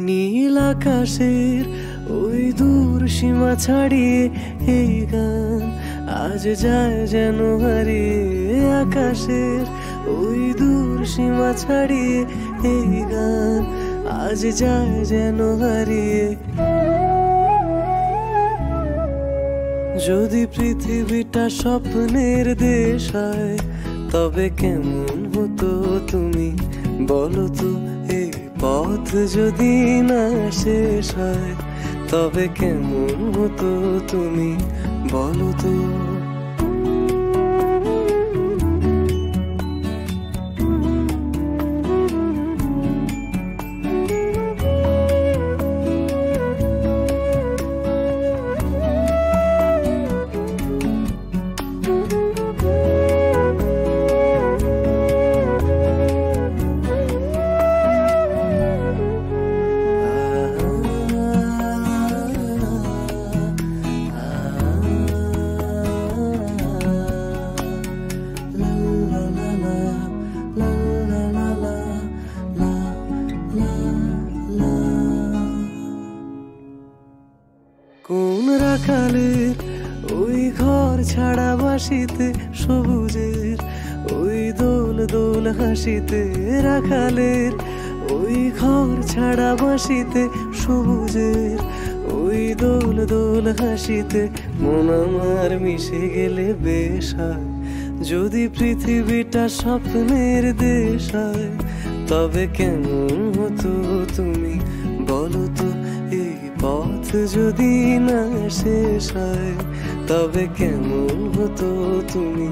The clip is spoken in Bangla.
নীল আকাশের ওই দূর সীমা ছাড়িয়ে এই গান আজ যায় যেন হারিয়ে। আকাশের ওই দূর সীমা ছাড়িয়ে এই গান আজ যায় যেন হারিয়ে। যদি পৃথিবীটা স্বপ্নের দেশ হয় তবে কেমন হতো তুমি বলো তো। এই পথ যদি না শেষ হয় তবে কেমন হতো তুমি বলো তো। কোন রাখালের ওই ঘর ছাড়া বাসিতে সবুজের ওই দোল দোল হাসিতে। রাখালের ওই ঘর ছাড়া বাসিতে সবুজের ওই দোল দোল হাসিতে। মন আমার মিশে গেলে বেশ হয় যদি পৃথিবীটা স্বপ্নের দেশ হয় তবে কেমন হতো তুমি বলো তো। এই পথ যদি না শেষ হয় তবে কেমন হতো তুমি